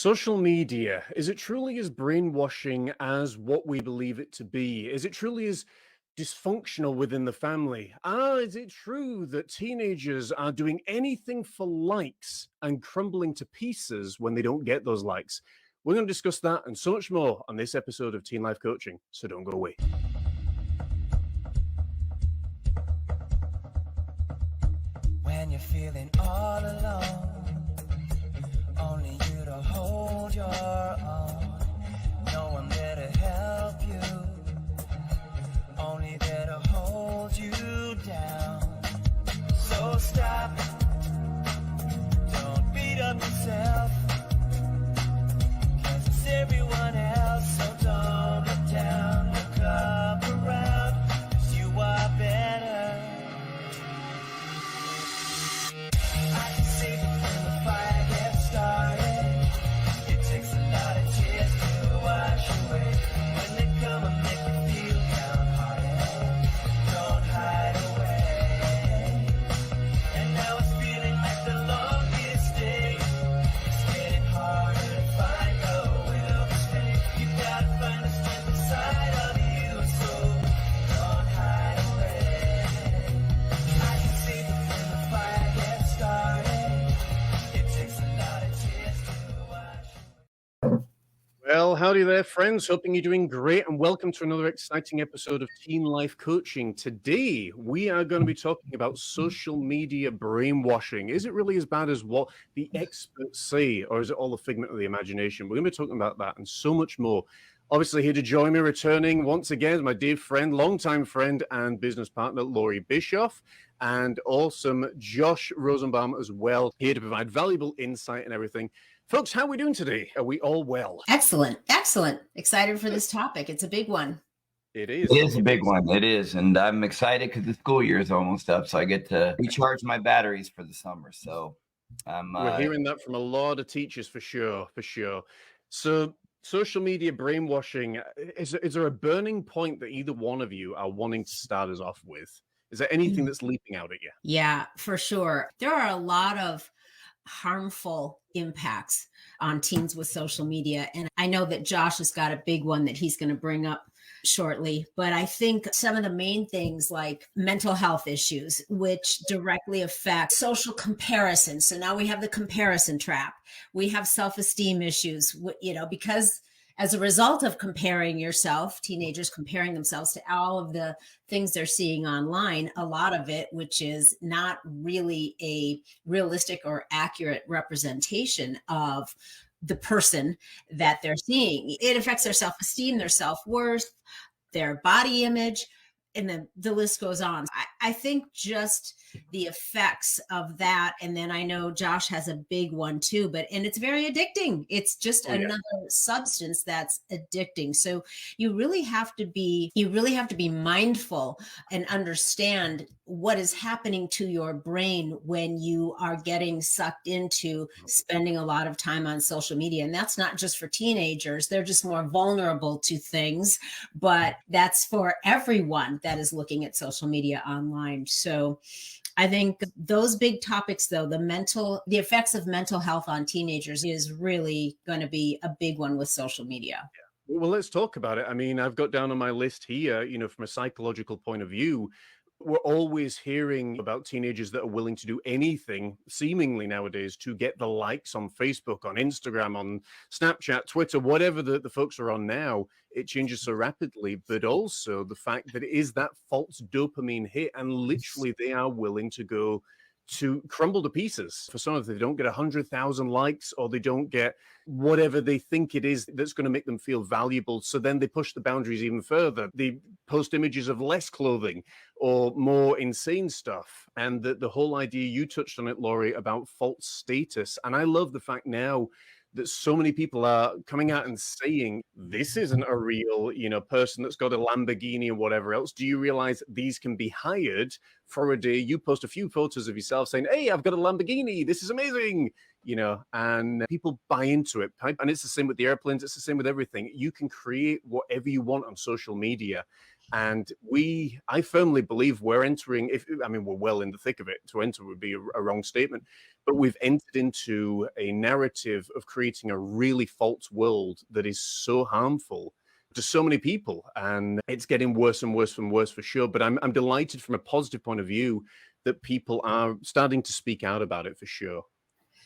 Social media, is it truly as brainwashing as what we believe it to be? Is it truly as dysfunctional within the family? Is it true that teenagers are doing anything for likes and crumbling to pieces when they don't get those likes? We're going to discuss that and so much more on this episode of Teen Life Coaching, so don't go away. When you're feeling all alone, only you to hold your own. No one there to help you, only there to hold you down. So stop, don't beat up yourself, 'cause it's everyone else. So don't look down, look up around, 'cause you are better. I can see it when the fire gets started. It takes a lot of tears to wash away. When they come and make you feel downhearted, don't hide away. And now it's feeling like the longest day. It's getting harder to find a will to stay. You gotta find the strength inside of you, so don't hide away. I can see it when the fire gets started. It takes a lot of tears to wash. Well, howdy there, friends. Hoping you're doing great, and welcome to another exciting episode of Teen Life Coaching. Today, we are going to be talking about social media brainwashing. Is it really as bad as what the experts say, or is it all a figment of the imagination? We're going to be talking about that and so much more. Obviously, here to join me, returning once again, my dear friend, longtime friend and business partner, Loree Bischoff, and awesome Josh Rosenbaum as well, here to provide valuable insight and everything. Folks, how are we doing today? Are we all well? Excellent. Excited for this topic. It's a big one. It is. It is a big one. It is. And I'm excited because the school year is almost up. So I get to recharge my batteries for the summer. So We're hearing that from a lot of teachers for sure. So social media brainwashing, is there a burning point that either one of you are wanting to start us off with? Is there anything that's leaping out at you? Yeah, for sure. There are a lot of harmful impacts on teens with social media. And I know that Josh has got a big one that he's going to bring up shortly. But I think some of the main things like mental health issues, which directly affect social comparison. So now we have the comparison trap. We have self-esteem issues, because as a result of comparing yourself, teenagers comparing themselves to all of the things they're seeing online, a lot of it, which is not really a realistic or accurate representation of the person that they're seeing. It affects their self-esteem, their self-worth, their body image, and then the list goes on. I think just the effects of that. And then I know Josh has a big one too, and it's very addicting. It's just another substance that's addicting. So you really have to be mindful and understand what is happening to your brain when you are getting sucked into spending a lot of time on social media. And that's not just for teenagers. They're just more vulnerable to things, but that's for everyone that is looking at social media online. So I think those big topics, though, the effects of mental health on teenagers is really going to be a big one with social media. Yeah. Well, let's talk about it. I mean, I've got down on my list here, from a psychological point of view, we're always hearing about teenagers that are willing to do anything seemingly nowadays to get the likes on Facebook, on Instagram, on Snapchat, Twitter, whatever the folks are on now. It changes so rapidly, but also the fact that it is that false dopamine hit, and literally they are willing to go to crumble to pieces. For some of them, they don't get 100,000 likes, or they don't get whatever they think it is that's going to make them feel valuable. So then they push the boundaries even further. They post images of less clothing or more insane stuff. And the whole idea, you touched on it, Loree, about false status. And I love the fact now that so many people are coming out and saying, this isn't a real, person that's got a Lamborghini or whatever else. Do you realize these can be hired for a day? You post a few photos of yourself saying, hey, I've got a Lamborghini. This is amazing. And people buy into it. And it's the same with the airplanes. It's the same with everything. You can create whatever you want on social media. And I firmly believe we're entering, we're well in the thick of it. To enter would be a wrong statement, but we've entered into a narrative of creating a really false world that is so harmful to so many people. And it's getting worse and worse and worse for sure. But I'm delighted from a positive point of view that people are starting to speak out about it for sure.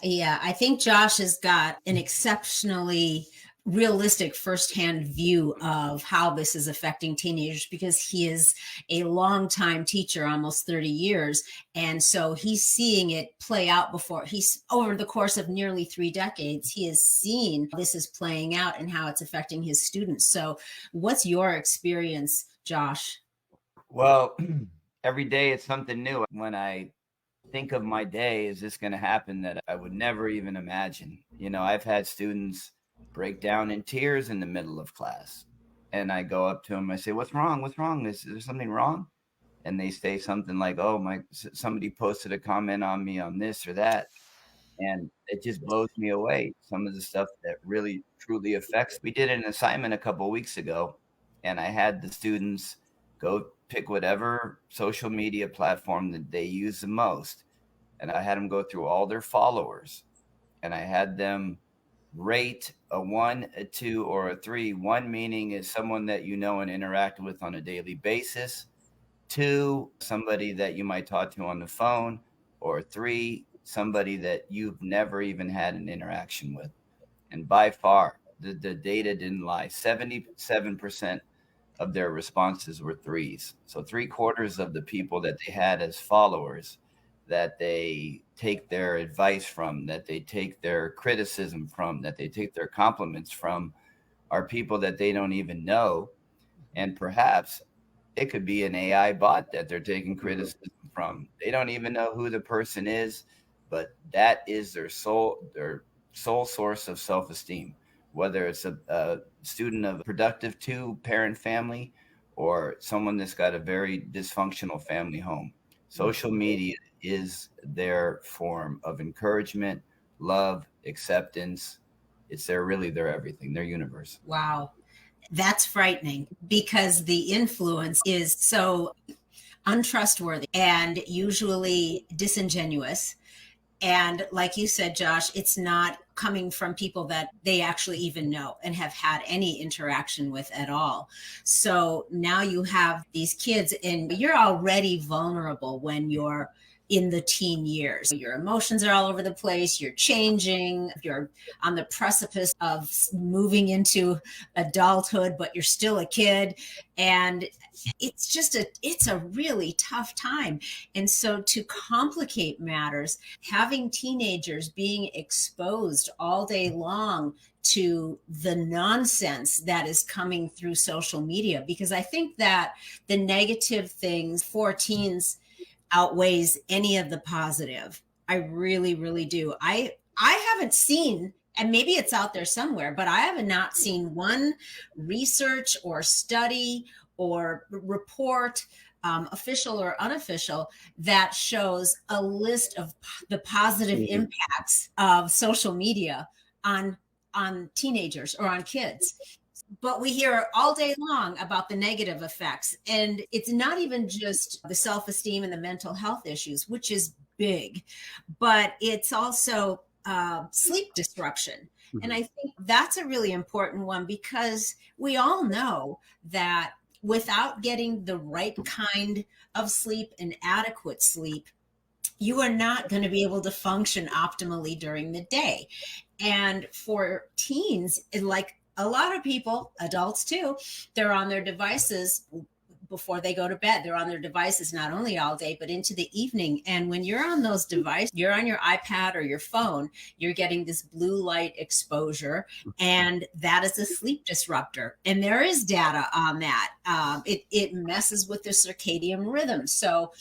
Yeah, I think Josh has got an exceptionally realistic firsthand view of how this is affecting teenagers because he is a longtime teacher, almost 30 years. And so he's seeing it play out he's over the course of nearly 3 decades, he has seen this is playing out and how it's affecting his students. So what's your experience, Josh? Well, every day it's something new. When I think of my day, is this going to happen that I would never even imagine? I've had students break down in tears in the middle of class, and I go up to them, I say, what's wrong? Is there something wrong? And they say something like, oh, somebody posted a comment on me on this or that. And it just blows me away. Some of the stuff that really truly affects. We did an assignment a couple of weeks ago, and I had the students go pick whatever social media platform that they use the most. And I had them go through all their followers, and I had them rate a 1, a 2, or a 3. 1 meaning is someone that you know and interact with on a daily basis. 2, somebody that you might talk to on the phone. Or 3, somebody that you've never even had an interaction with. And by far, the data didn't lie. 77% of their responses were 3s. So 3/4 of the people that they had as followers, that they take their advice from, that they take their criticism from, that they take their compliments from, are people that they don't even know. And perhaps it could be an AI bot that they're taking criticism from. They don't even know who the person is, but that is their sole source of self-esteem, whether it's a student of a productive 2-parent family or someone that's got a very dysfunctional family home. Social media is their form of encouragement, love, acceptance. It's their everything, their universe. Wow. That's frightening because the influence is so untrustworthy and usually disingenuous. And like you said, Josh, it's not coming from people that they actually even know and have had any interaction with at all. So now you have these kids and you're already vulnerable when you're in the teen years. Your emotions are all over the place. You're changing. You're on the precipice of moving into adulthood, but you're still a kid. And it's a really tough time. And so to complicate matters, having teenagers being exposed all day long to the nonsense that is coming through social media, because I think that the negative things for teens outweighs any of the positive. I really, really do. I haven't seen, and maybe it's out there somewhere, but I have not seen one research or study or report, official or unofficial, that shows a list of the positive impacts of social media on teenagers or on kids. But we hear all day long about the negative effects. And it's not even just the self-esteem and the mental health issues, which is big, but it's also sleep disruption. Mm-hmm. And I think that's a really important one because we all know that without getting the right kind of sleep and adequate sleep, you are not going to be able to function optimally during the day. And for teens, like a lot of people, adults too, they're on their devices before they go to bed. They're on their devices not only all day, but into the evening. And when you're on those devices, you're on your iPad or your phone, you're getting this blue light exposure, and that is a sleep disruptor. And there is data on that. It messes with the circadian rhythm. So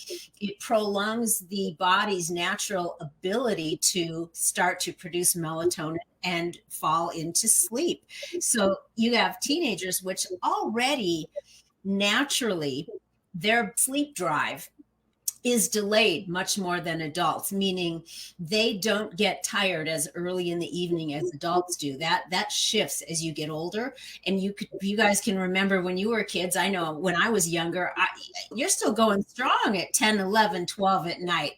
it prolongs the body's natural ability to start to produce melatonin and fall into sleep. So you have teenagers, which already naturally their sleep drive is delayed much more than adults, meaning they don't get tired as early in the evening as adults do. That shifts as you get older. And you guys can remember when you were kids. I know when I was younger, you're still going strong at 10, 11, 12 at night,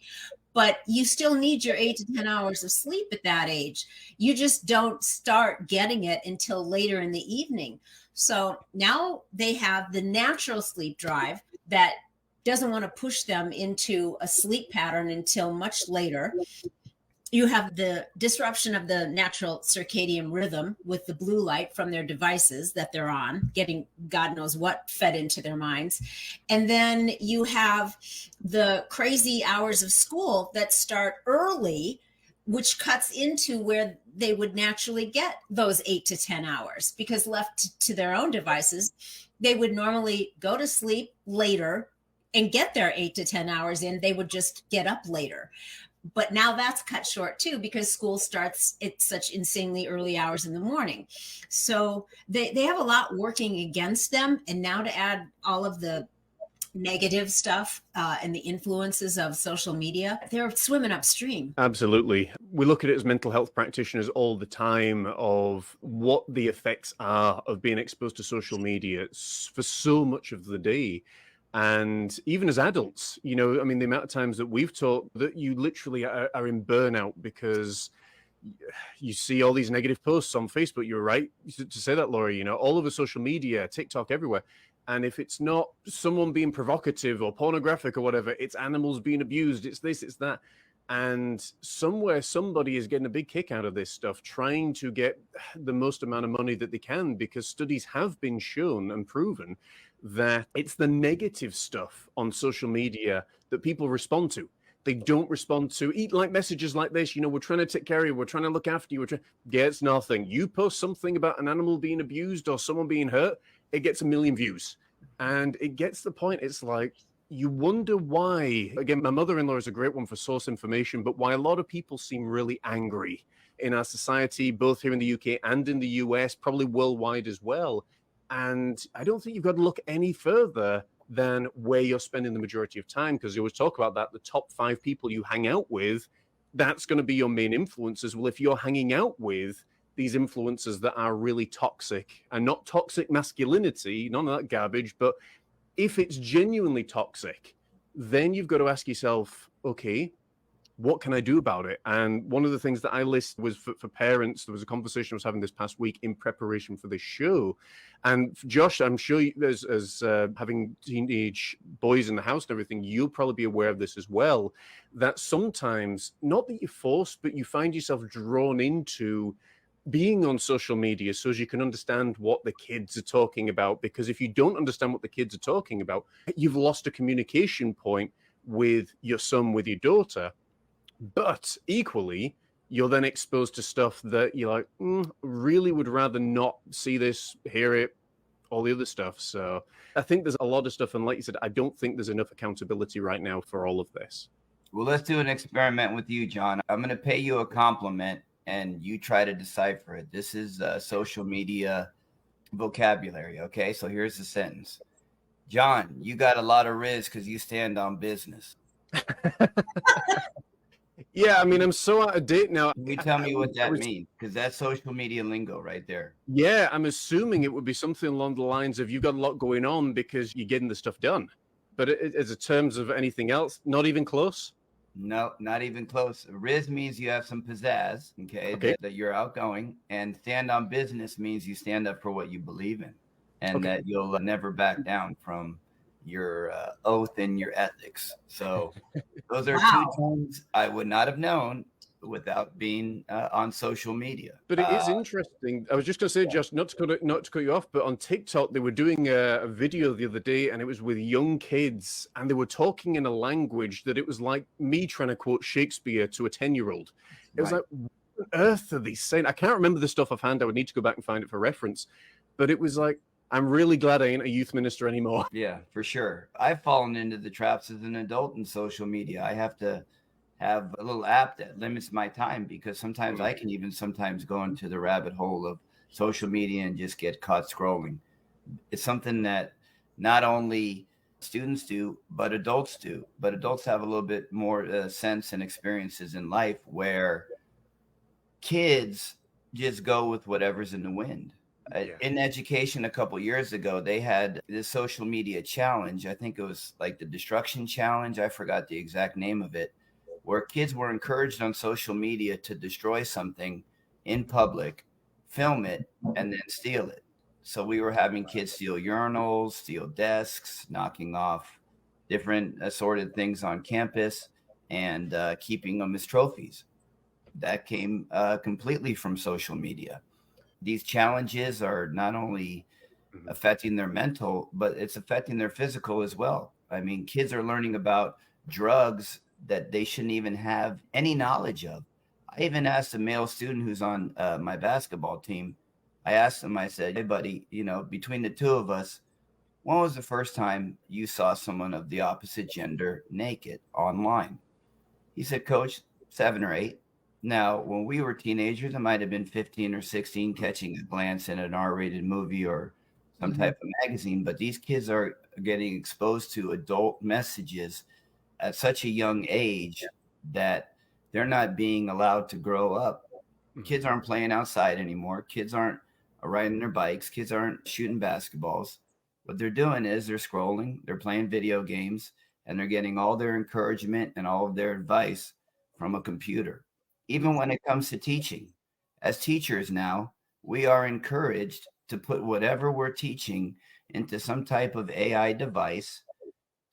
but you still need your 8 to 10 hours of sleep at that age. You just don't start getting it until later in the evening. So now they have the natural sleep drive that doesn't want to push them into a sleep pattern until much later. You have the disruption of the natural circadian rhythm with the blue light from their devices that they're on, getting God knows what fed into their minds. And then you have the crazy hours of school that start early, which cuts into where they would naturally get those 8 to 10 hours, because left to their own devices, they would normally go to sleep later and get their 8 to 10 hours in. They would just get up later. But now that's cut short too, because school starts at such insanely early hours in the morning. So they have a lot working against them. And now to add all of the negative stuff and the influences of social media, they're swimming upstream. Absolutely. We look at it as mental health practitioners all the time of what the effects are of being exposed to social media for so much of the day. And even as adults, you know, I mean, the amount of times that we've taught that you literally are in burnout because you see all these negative posts on Facebook. You're right to say that, Loree, you know, all over social media, TikTok, everywhere. And if it's not someone being provocative or pornographic or whatever, it's animals being abused, it's this, it's that. And somewhere somebody is getting a big kick out of this stuff, trying to get the most amount of money that they can, because studies have been shown and proven that it's the negative stuff on social media that people respond to. They don't respond to messages like this. You know, we're trying to take care of you. We're trying to look after you. Gets nothing. You post something about an animal being abused or someone being hurt, it gets 1 million views. And it gets the point. It's like, you wonder why. Again, my mother-in-law is a great one for source information, but why a lot of people seem really angry in our society, both here in the UK and in the US, probably worldwide as well. And I don't think you've got to look any further than where you're spending the majority of time, because you always talk about that, the top 5 people you hang out with, that's going to be your main influencers. Well, if you're hanging out with these influencers that are really toxic, and not toxic masculinity, none of that garbage, but if it's genuinely toxic, then you've got to ask yourself, okay, what can I do about it? And one of the things that I list was for parents. There was a conversation I was having this past week in preparation for this show. And Josh, I'm sure as having teenage boys in the house and everything, you'll probably be aware of this as well, that sometimes, not that you're forced, but you find yourself drawn into being on social media so as you can understand what the kids are talking about. Because if you don't understand what the kids are talking about, you've lost a communication point with your son, with your daughter. But equally, you're then exposed to stuff that you're like, really would rather not see this, hear it, all the other stuff. So I think there's a lot of stuff. And like you said, I don't think there's enough accountability right now for all of this. Well, let's do an experiment with you, John. I'm going to pay you a compliment and you try to decipher it. This is social media vocabulary. Okay, so here's the sentence. John, you got a lot of riz because you stand on business. Yeah, I mean, I'm so out of date now. Can you tell me what that means? Because that's social media lingo right there. Yeah, I'm assuming it would be something along the lines of you've got a lot going on because you're getting the stuff done. But as in terms of anything else, not even close? No, not even close. Riz means you have some pizzazz, okay. That you're outgoing. And stand on business means you stand up for what you believe in. And that you'll never back down from your oath and your ethics. So those are 2 terms I would not have known without being on social media. But it is interesting. I was just going to say, Josh, not to cut you off, but on TikTok, they were doing a video the other day, and it was with young kids, and they were talking in a language that it was like me trying to quote Shakespeare to a 10-year-old. It was like, what on earth are they saying? I can't remember the stuff offhand. I would need to go back and find it for reference. But it was like, I'm really glad I ain't a youth minister anymore. Yeah, for sure. I've fallen into the traps as an adult in social media. I have to have a little app that limits my time, because sometimes I can even sometimes go into the rabbit hole of social media and just get caught scrolling. It's something that not only students do, but adults do. But adults have a little bit more sense and experiences in life, where kids just go with whatever's in the wind. Yeah. In education, a couple years ago, they had this social media challenge. I think it was like the Destruction Challenge. I forgot the exact name of it, where kids were encouraged on social media to destroy something in public, film it, and then steal it. So we were having kids steal urinals, steal desks, knocking off different assorted things on campus, and keeping them as trophies. That came completely from social media. These challenges are not only Mhm. affecting their mental, but it's affecting their physical as well. I mean, kids are learning about drugs that they shouldn't even have any knowledge of. I even asked a male student who's on my basketball team. I asked him, I said, "Hey, buddy, between the two of us, when was the first time you saw someone of the opposite gender naked online?" He said, "Coach, 7 or 8." Now, when we were teenagers, it might have been 15 or 16, catching a glance in an R-rated movie or some Mhm. type of magazine. But these kids are getting exposed to adult messages at such a young age that they're not being allowed to grow up. Mhm. Kids aren't playing outside anymore. Kids aren't riding their bikes. Kids aren't shooting basketballs. What they're doing is they're scrolling, they're playing video games, and they're getting all their encouragement and all of their advice from a computer. Even Mhm. when it comes to teaching, as teachers now, we are encouraged to put whatever we're teaching into some type of AI device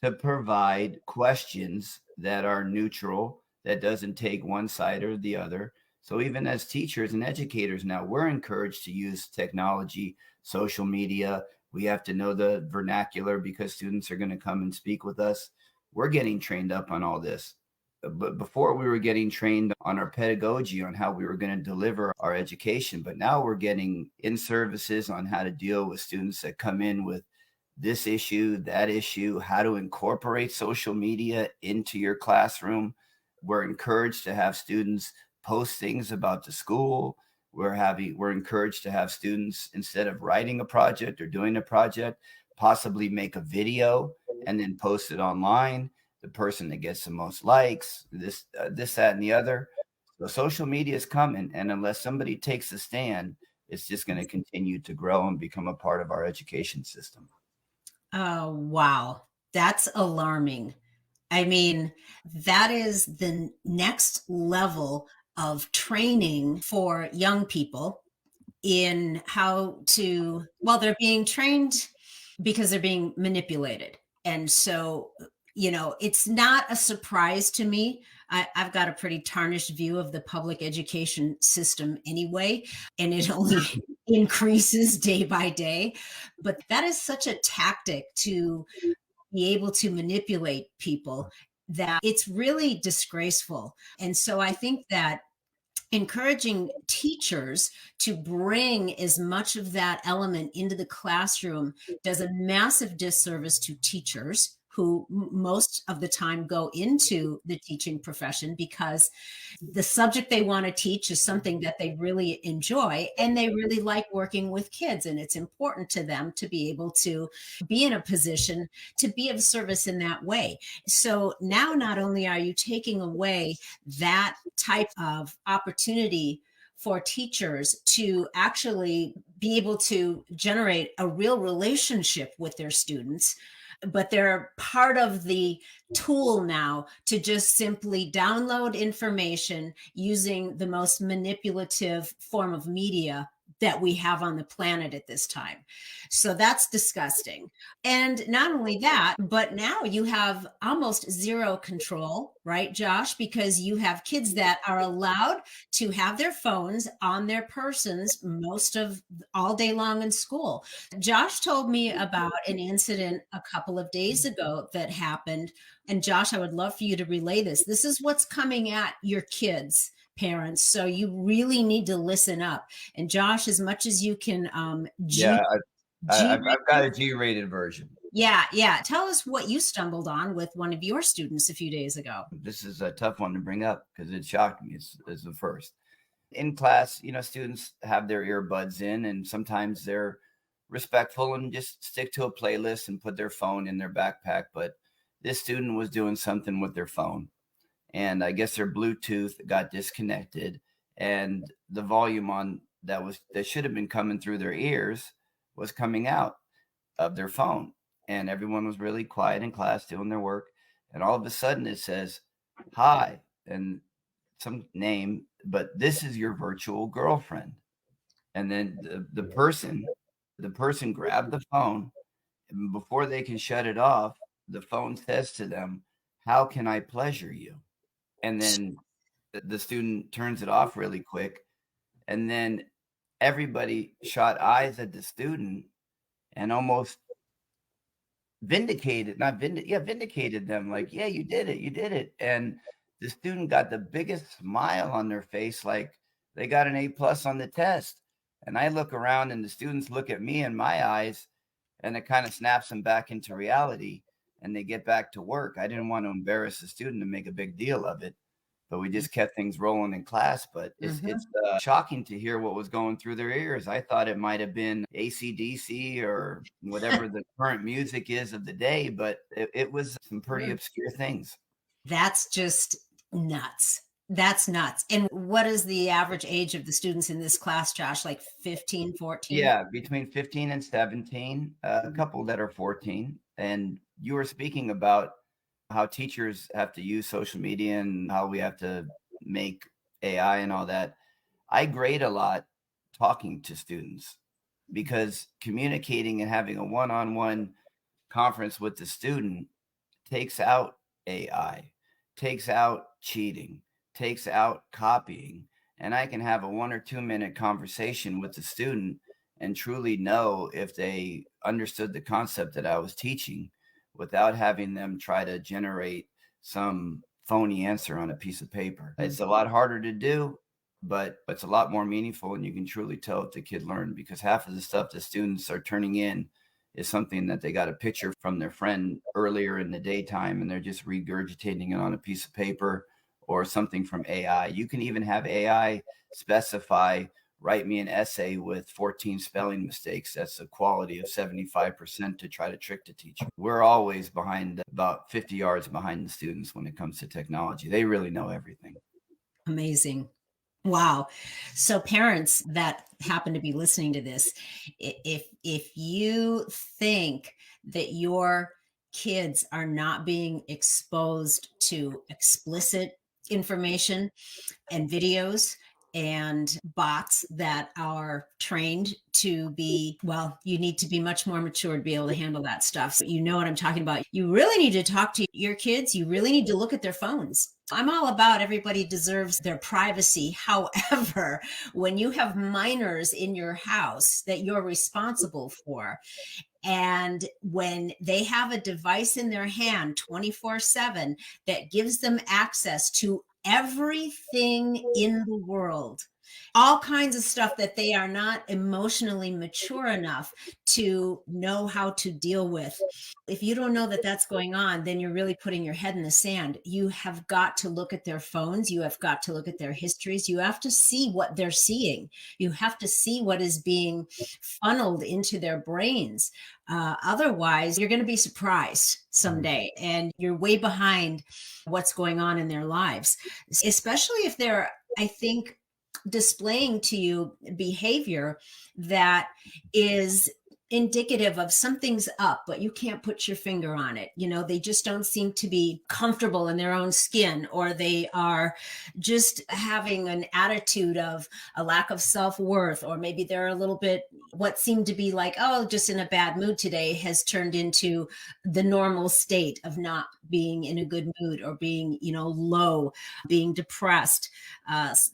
to provide questions that are neutral, that doesn't take one side or the other. So even as teachers and educators now, we're encouraged to use technology, social media. We have to know the vernacular because students are going to come and speak with us. We're getting trained up on all this. But before, we were getting trained on our pedagogy, on how we were going to deliver our education. But now we're getting in services on how to deal with students that come in with this issue, that issue, how to incorporate social media into your classroom. We're encouraged to have students post things about the school. We're encouraged to have students, instead of writing a project or doing a project, possibly make a video and then post it online. The person that gets the most likes, this, that, and the other. So social media is coming, and unless somebody takes a stand, it's just going to continue to grow and become a part of our education system. Oh, wow. That's alarming. I mean, that is the next level of training for young people in how to, well, they're being trained because they're being manipulated. And so, it's not a surprise to me. I've got a pretty tarnished view of the public education system anyway, and it only increases day by day. But that is such a tactic to be able to manipulate people that it's really disgraceful. And so I think that encouraging teachers to bring as much of that element into the classroom does a massive disservice to teachers who most of the time go into the teaching profession because the subject they want to teach is something that they really enjoy and they really like working with kids, and it's important to them to be able to be in a position to be of service in that way. So now not only are you taking away that type of opportunity for teachers to actually be able to generate a real relationship with their students, but they're part of the tool now to just simply download information using the most manipulative form of media that we have on the planet at this time. So that's disgusting. And not only that, but now you have almost zero control, right, Josh? Because you have kids that are allowed to have their phones on their persons most of all day long in school. Josh told me about an incident a couple of days ago that happened. And Josh, I would love for you to relay this. This is what's coming at your kids, parents. So you really need to listen up. And Josh, as much as you can, Yeah, G, I've got a G-rated version. yeah. Tell us what you stumbled on with one of your students a few days ago. This is a tough one to bring up because it shocked me. It's the first. In class, students have their earbuds in, and sometimes they're respectful and just stick to a playlist and put their phone in their backpack. But this student was doing something with their phone, and I guess their Bluetooth got disconnected, and the volume on that should have been coming through their ears was coming out of their phone. And everyone was really quiet in class doing their work. And all of a sudden it says, "Hi," and some name, but this is your virtual girlfriend. And then the person grabbed the phone, and before they can shut it off, the phone says to them, "How can I pleasure you?" And then the student turns it off really quick. And then everybody shot eyes at the student and almost vindicated them, like, "Yeah, you did it." And the student got the biggest smile on their face, like they got an A+ on the test. And I look around and the students look at me in my eyes, and it kind of snaps them back into reality, and they get back to work. I didn't want to embarrass the student and make a big deal of it, but we just kept things rolling in class. But it's shocking to hear what was going through their ears. I thought it might have been AC/DC or whatever the current music is of the day, but it was some pretty obscure things. That's just nuts. That's nuts. And what is the average age of the students in this class, Josh? Like 15, 14? Yeah, between 15 and 17, a couple that are 14. And you were speaking about how teachers have to use social media and how we have to make AI and all that. I grade a lot talking to students, because communicating and having a one-on-one conference with the student takes out AI, takes out cheating, takes out copying. And I can have a 1 or 2 minute conversation with the student and truly know if they understood the concept that I was teaching without having them try to generate some phony answer on a piece of paper. It's a lot harder to do, but it's a lot more meaningful, and you can truly tell if the kid learned, because half of the stuff the students are turning in is something that they got a picture from their friend earlier in the daytime, and they're just regurgitating it on a piece of paper, or something from AI. You can even have AI specify, "Write me an essay with 14 spelling mistakes." That's a quality of 75% to try to trick the teacher. We're always behind, about 50 yards behind the students when it comes to technology. They really know everything. Amazing. Wow. So parents that happen to be listening to this, if you think that your kids are not being exposed to explicit information and videos and bots that are trained to be, well, you need to be much more mature to be able to handle that stuff. So you know what I'm talking about. You really need to talk to your kids. You really need to look at their phones. I'm all about everybody deserves their privacy. However, when you have minors in your house that you're responsible for, and when they have a device in their hand 24/7 that gives them access to everything in the world, all kinds of stuff that they are not emotionally mature enough to know how to deal with. If you don't know that that's going on, then you're really putting your head in the sand. You have got to look at their phones. You have got to look at their histories. You have to see what they're seeing. You have to see what is being funneled into their brains. Otherwise, you're going to be surprised someday, and you're way behind what's going on in their lives, especially if they're, I think, displaying to you behavior that is indicative of something's up, but you can't put your finger on it. You know, they just don't seem to be comfortable in their own skin, or they are just having an attitude of a lack of self-worth, or maybe they're a little bit, what seemed to be like, oh, just in a bad mood today, has turned into the normal state of not being in a good mood, or being, low, being depressed,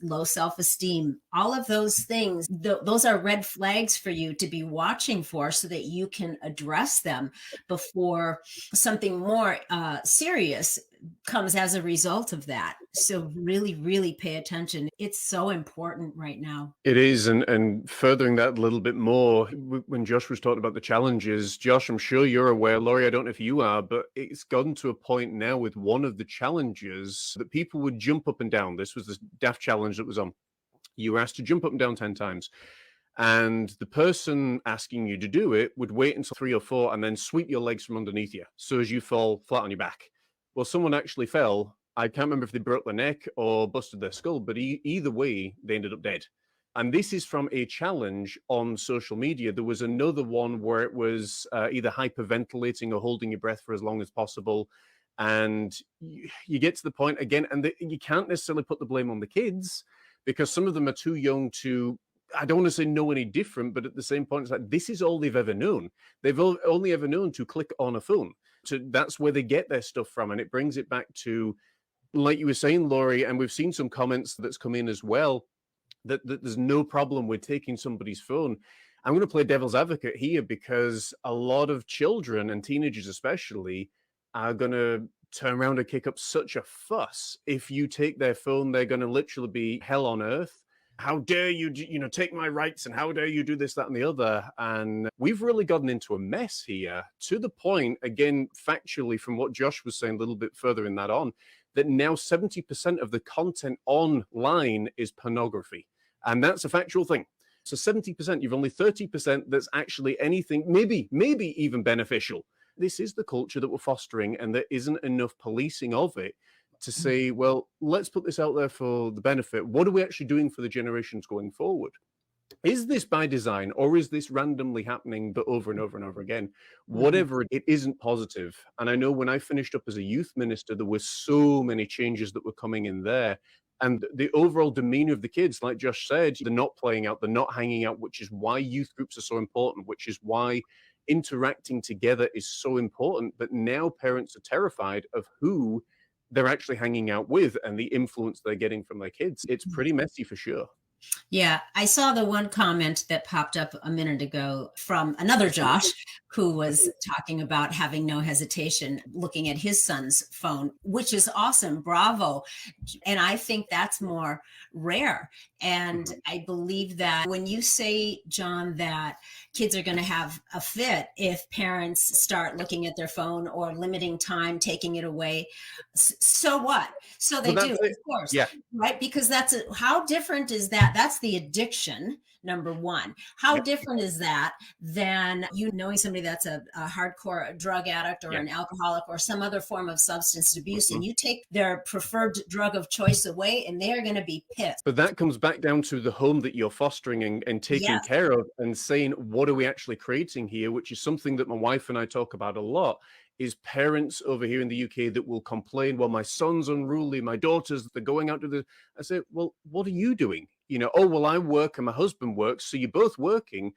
low self-esteem. All of those things, those are red flags for you to be watching for, so that you can address them before something more serious comes as a result of that. So really, really pay attention. It's so important right now. It is. And furthering that a little bit more, when Josh was talking about the challenges, Josh, I'm sure you're aware, Loree, I don't know if you are, but it's gotten to a point now with one of the challenges that people would jump up and down. This was the DAF challenge that was on. You were asked to jump up and down 10 times. And the person asking you to do it would wait until 3 or 4 and then sweep your legs from underneath you so as you fall flat on your back. Well, someone actually fell. I can't remember if they broke their neck or busted their skull, but either way, they ended up dead. And this is from a challenge on social media. There was another one where it was either hyperventilating or holding your breath for as long as possible. And you get to the point again, and you can't necessarily put the blame on the kids because some of them are too young to, I don't want to say know any different, but at the same point, it's like this is all they've ever known. They've only ever known to click on a phone. So that's where they get their stuff from. And it brings it back to, like you were saying, Loree, and we've seen some comments that's come in as well, that there's no problem with taking somebody's phone. I'm going to play devil's advocate here because a lot of children and teenagers especially are going to turn around and kick up such a fuss. If you take their phone, they're going to literally be hell on earth. How dare you, take my rights, and how dare you do this, that, and the other. And we've really gotten into a mess here to the point, again, factually, from what Josh was saying a little bit further in that on, that now 70% of the content online is pornography. And that's a factual thing. So 70%, you've only 30% that's actually anything, maybe even beneficial. This is the culture that we're fostering, and there isn't enough policing of it to say, well, let's put this out there for the benefit. What are we actually doing for the generations going forward? Is this by design, or is this randomly happening, but over and over and over again? Whatever, it isn't positive. And I know when I finished up as a youth minister, there were so many changes that were coming in there. And the overall demeanor of the kids, like Josh said, they're not playing out, they're not hanging out, which is why youth groups are so important, which is why interacting together is so important. But now parents are terrified of who they're actually hanging out with and the influence they're getting from their kids. It's pretty messy for sure. Yeah, I saw the one comment that popped up a minute ago from another Josh who was talking about having no hesitation looking at his son's phone, which is awesome. Bravo. And I think that's more rare. And I believe that when you say, John, that kids are going to have a fit if parents start looking at their phone or limiting time, taking it away. So what? So they do, of course. Yeah. Right? Because how different is that? That's the addiction, number one. How different is that than you knowing somebody that's a hardcore drug addict or an alcoholic or some other form of substance abuse, and you take their preferred drug of choice away and they're going to be pissed. But that comes back down to the home that you're fostering and taking care of, and saying, what are we actually creating here? Which is something that my wife and I talk about a lot, is parents over here in the UK that will complain, well, my son's unruly, my daughters, they're going out to the... I say, well, what are you doing? Oh, well, I work and my husband works, so you're both working.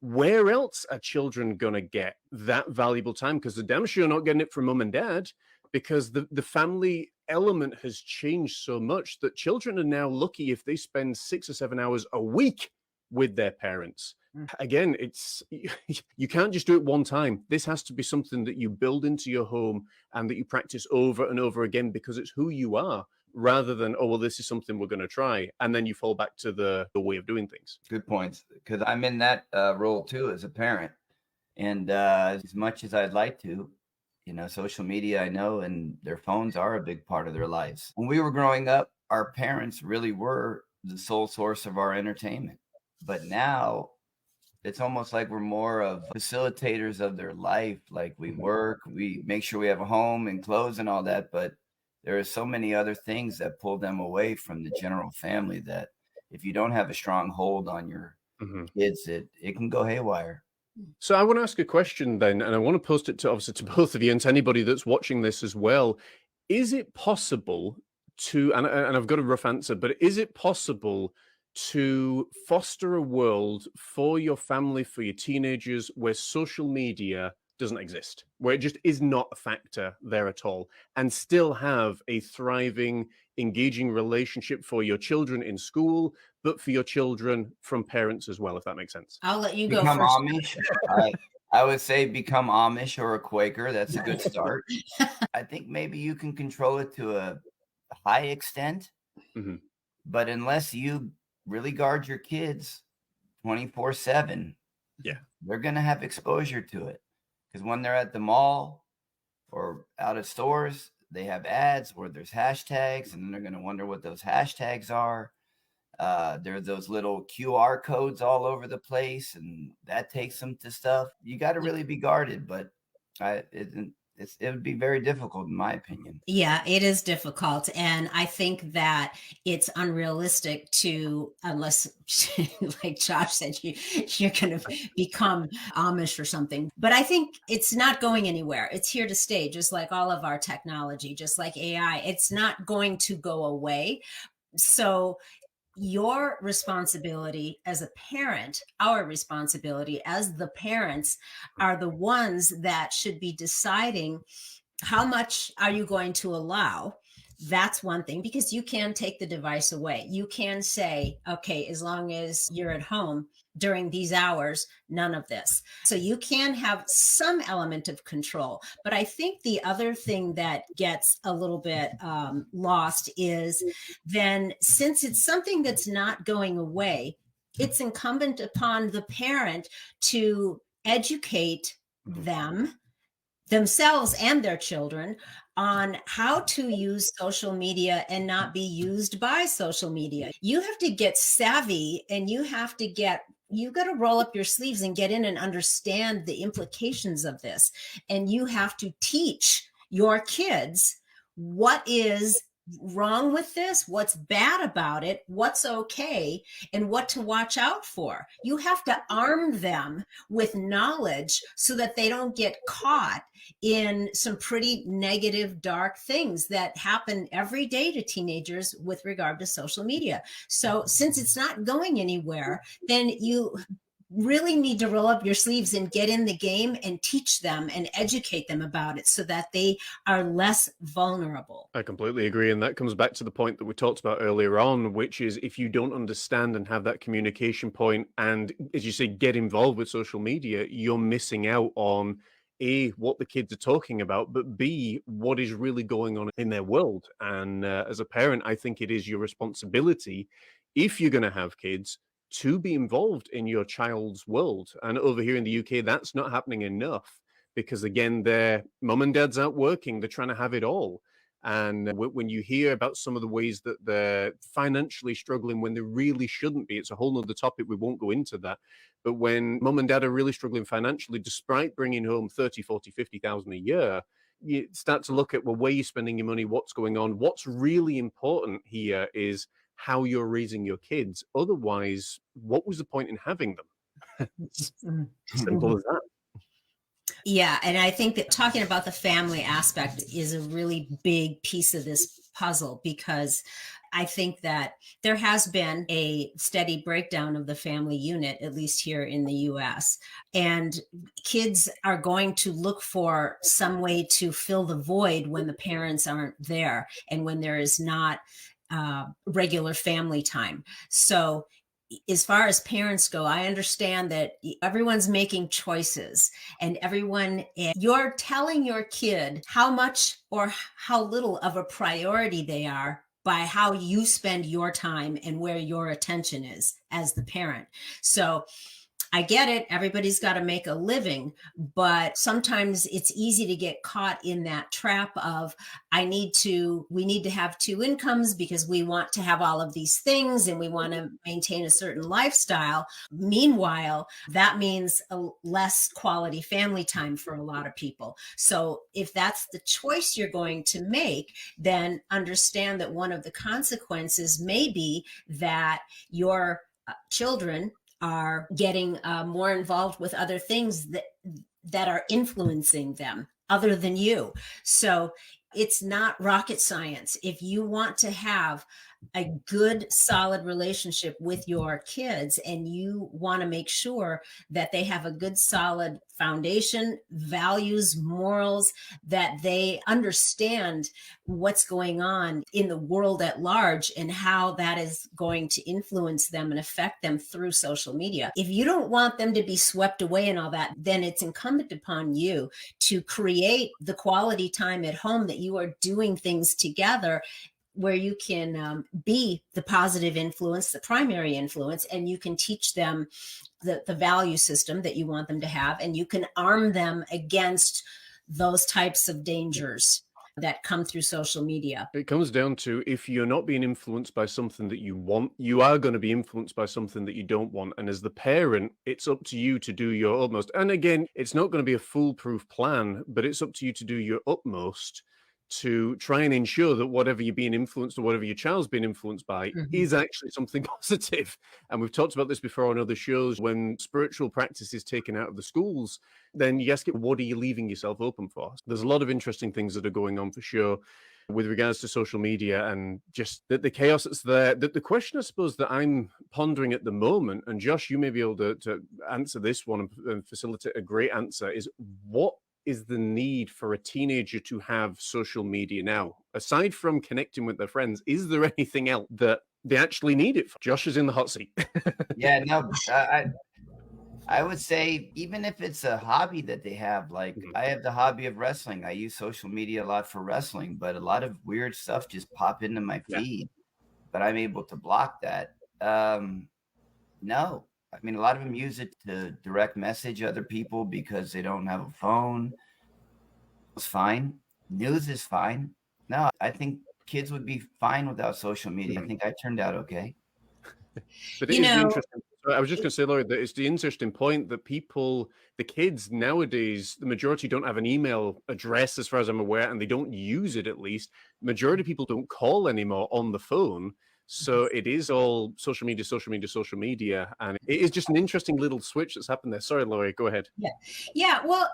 Where else are children going to get that valuable time? Because they're damn sure not getting it from mum and dad, because the family element has changed so much that children are now lucky if they spend 6 or 7 hours a week with their parents. Again, you can't just do it one time. This has to be something that you build into your home and that you practice over and over again, because it's who you are, rather than, oh, well, this is something we're going to try. And then you fall back to the way of doing things. Good points. Because I'm in that role too as a parent. And as much as I'd like to, social media, I know, and their phones are a big part of their lives. When we were growing up, our parents really were the sole source of our entertainment. But now it's almost like we're more of facilitators of their life. Like we work, we make sure we have a home and clothes and all that. But there are so many other things that pull them away from the general family that if you don't have a strong hold on your kids, it can go haywire. So I want to ask a question then, and I want to post it to both of you and to anybody that's watching this as well. Is it possible to, and I've got a rough answer, but is it possible to foster a world for your family, for your teenagers, where social media doesn't exist, where it just is not a factor there at all, and still have a thriving, engaging relationship for your children in school, but for your children from parents as well, if that makes sense? I'll let you go Become first. Amish. I would say become Amish or a Quaker. That's a good start. I think maybe you can control it to a high extent, but unless you really guard your kids 24/7, they're going to have exposure to it. Because when they're at the mall or out of stores, they have ads where there's hashtags, and then they're going to wonder what those hashtags are. There are those little QR codes all over the place, and that takes them to stuff. You got to really be guarded, but it would be very difficult, in my opinion. Yeah, it is difficult. And I think that it's unrealistic to, unless, like Josh said, you're going to become Amish or something. But I think it's not going anywhere. It's here to stay, just like all of our technology, just like AI. It's not going to go away. So your responsibility as a parent, our responsibility as the parents, are the ones that should be deciding how much are you going to allow. That's one thing, because you can take the device away. You can say, okay, as long as you're at home during these hours, none of this. So you can have some element of control. But I think the other thing that gets a little bit lost is then, since it's something that's not going away, it's incumbent upon the parent to educate themselves and their children on how to use social media and not be used by social media. You have to get savvy, and you got to roll up your sleeves and get in and understand the implications of this. And you have to teach your kids what is wrong with this, what's bad about it, what's okay, and what to watch out for. You have to arm them with knowledge so that they don't get caught in some pretty negative, dark things that happen every day to teenagers with regard to social media. So since it's not going anywhere, then you really need to roll up your sleeves and get in the game and teach them and educate them about it so that they are less vulnerable. I completely agree. And that comes back to the point that we talked about earlier on, which is if you don't understand and have that communication point and, as you say, get involved with social media, you're missing out on A, what the kids are talking about, but B, what is really going on in their world. And as a parent, I think it is your responsibility, if you're going to have kids, to be involved in your child's world. And over here in the UK, that's not happening enough because, again, their mum and dad's out working. They're trying to have it all. And when you hear about some of the ways that they're financially struggling when they really shouldn't be, it's a whole other topic. We won't go into that. But when mum and dad are really struggling financially, despite bringing home 30, 40, 50,000 a year, you start to look at, well, where you're spending your money, what's going on. What's really important here is how you're raising your kids. Otherwise, what was the point in having them? Simple as that. Yeah. And I think that talking about the family aspect is a really big piece of this puzzle, because I think that there has been a steady breakdown of the family unit, at least here in the US. And kids are going to look for some way to fill the void when the parents aren't there and when there is not regular family time. So as far as parents go, I understand that everyone's making choices, and you're telling your kid how much or how little of a priority they are by how you spend your time and where your attention is as the parent. So I get it. Everybody's got to make a living, but sometimes it's easy to get caught in that trap of, we need to have two incomes because we want to have all of these things and we want to maintain a certain lifestyle. Meanwhile, that means a less quality family time for a lot of people. So if that's the choice you're going to make, then understand that one of the consequences may be that your children are getting more involved with other things that are influencing them other than you. So it's not rocket science. If you want to have a good, solid relationship with your kids and you want to make sure that they have a good, solid foundation, values, morals, that they understand what's going on in the world at large and how that is going to influence them and affect them through social media. If you don't want them to be swept away and all that, then it's incumbent upon you to create the quality time at home that you are doing things together, where you can be the positive influence, the primary influence, and you can teach them the value system that you want them to have, and you can arm them against those types of dangers. that come through social media. It comes down to, if you're not being influenced by something that you want, you are going to be influenced by something that you don't want. And as the parent, it's up to you to do your utmost. And again, it's not going to be a foolproof plan, but it's up to you to do your utmost to try and ensure that whatever you're being influenced or whatever your child's being influenced by is actually something positive. And we've talked about this before on other shows. When spiritual practice is taken out of the schools, then you ask it, what are you leaving yourself open for? There's a lot of interesting things that are going on for sure with regards to social media and just the chaos that's there. The question, I suppose, that I'm pondering at the moment, and Josh, you may be able to answer this one and facilitate a great answer, is what is the need for a teenager to have social media now? Aside from connecting with their friends, is there anything else that they actually need it for? Josh is in the hot seat. Yeah, no, I would say, even if it's a hobby that they have, like I have the hobby of wrestling. I use social media a lot for wrestling, but a lot of weird stuff just pop into my feed, but I'm able to block that. No, I mean, a lot of them use it to direct message other people because they don't have a phone. It's fine. News is fine. No, I think kids would be fine without social media. I think I turned out okay. But it is interesting. I was just going to say, Loree, that it's the interesting point that the kids nowadays, the majority don't have an email address, as far as I'm aware, and they don't use it, at least. Majority of people don't call anymore on the phone. So it is all social media, social media, social media. And it is just an interesting little switch that's happened there. Sorry, Loree, go ahead. Yeah. Well,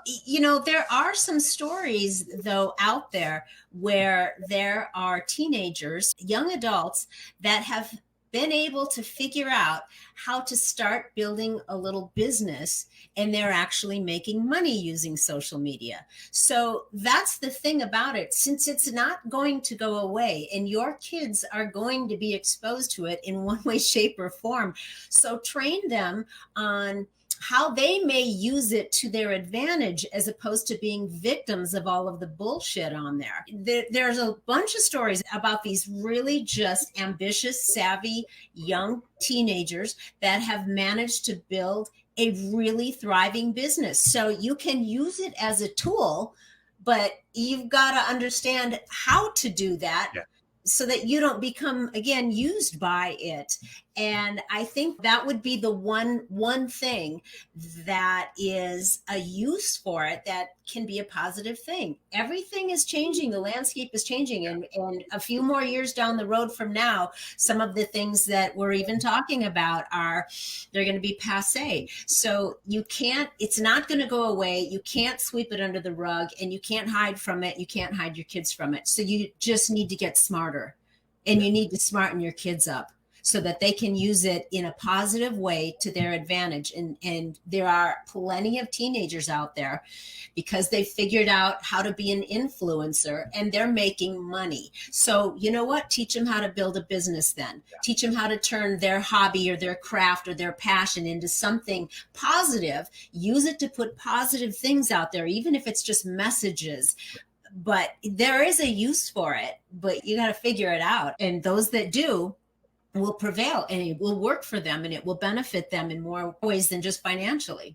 there are some stories, though, out there where there are teenagers, young adults, that have been able to figure out how to start building a little business, and they're actually making money using social media. So that's the thing about it. Since it's not going to go away and your kids are going to be exposed to it in one way, shape, or form, so train them on how they may use it to their advantage, as opposed to being victims of all of the bullshit on there. There's a bunch of stories about these really just ambitious, savvy young teenagers that have managed to build a really thriving business. So you can use it as a tool, but you've got to understand how to do that. So that you don't become, again, used by it. And I think that would be the one thing that is a use for it that can be a positive thing. Everything is changing. The landscape is changing. And a few more years down the road from now, some of the things that we're even talking about they're going to be passé. So it's not going to go away. You can't sweep it under the rug, and you can't hide from it. You can't hide your kids from it. So you just need to get smarter, and you need to smarten your kids up so that they can use it in a positive way to their advantage. And there are plenty of teenagers out there, because they figured out how to be an influencer and they're making money. So you know what? Teach them how to build a business then. Teach them how to turn their hobby or their craft or their passion into something positive. Use it to put positive things out there, even if it's just messages. But there is a use for it, but you got to figure it out. And those that do will prevail, and it will work for them, and it will benefit them in more ways than just financially.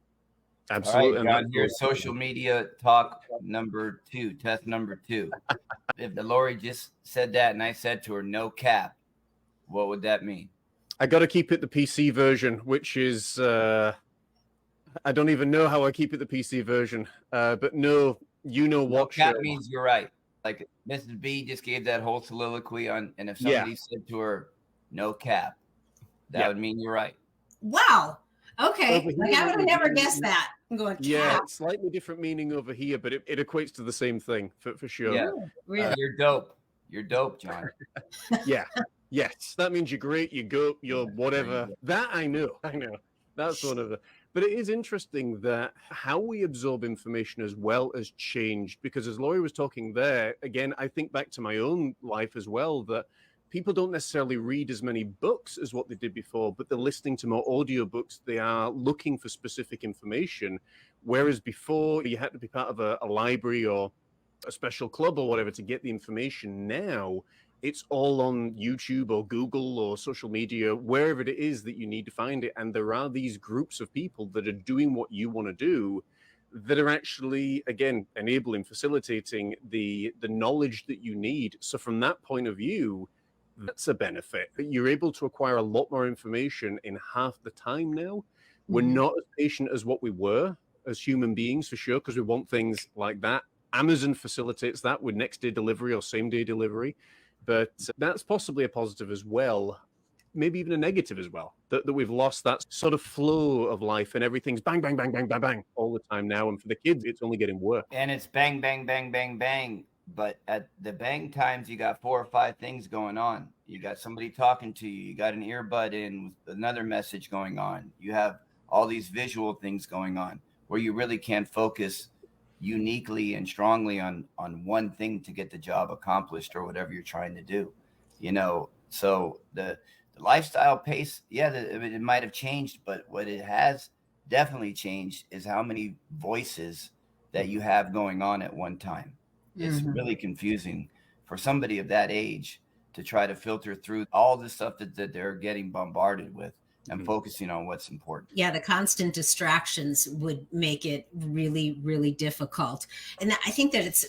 Absolutely. All right, John, here's social media talk number 2, test number 2. If the Loree just said that and I said to her, no cap, what would that mean? I got to keep it the PC version, which is, I don't even know how I keep it the PC version, but no, you know what? No cap means you're right. Like Mrs. B just gave that whole soliloquy on, and if somebody said to her, no cap, that would mean you're right. Wow. Okay. Like, how would I never guess that? I'm going, cap. Slightly different meaning over here, but it equates to the same thing for sure. Yeah. Really? You're dope. You're dope, John. Yes. That means you're great, you're whatever. That I know. That's one of the. But it is interesting that how we absorb information as well has changed, because as Loree was talking there, again, I think back to my own life as well, that people don't necessarily read as many books as what they did before, but they're listening to more audiobooks. They are looking for specific information, whereas before you had to be part of a library or a special club or whatever to get the information. Now it's all on YouTube or Google or social media, wherever it is that you need to find it. And there are these groups of people that are doing what you want to do that are actually, again, enabling, facilitating the knowledge that you need. So from that point of view, that's a benefit. You're able to acquire a lot more information in half the time now. We're not as patient as what we were as human beings, for sure, because we want things like that. Amazon facilitates that with next day delivery or same day delivery. But that's possibly a positive as well, maybe even a negative as well, that we've lost that sort of flow of life and everything's bang, bang, bang, bang, bang, bang all the time now. And for the kids, it's only getting worse. And it's bang, bang, bang, bang, bang. But at the bang times, you got 4 or 5 things going on. You got somebody talking to you. You got an earbud in with another message going on. You have all these visual things going on where you really can't focus uniquely and strongly on one thing to get the job accomplished or whatever you're trying to do. So the lifestyle pace, it might have changed, but what it has definitely changed is how many voices that you have going on at one time. It's really confusing for somebody of that age to try to filter through all the stuff that they're getting bombarded with and focusing on what's important. Yeah, the constant distractions would make it really, really difficult. And I think that it's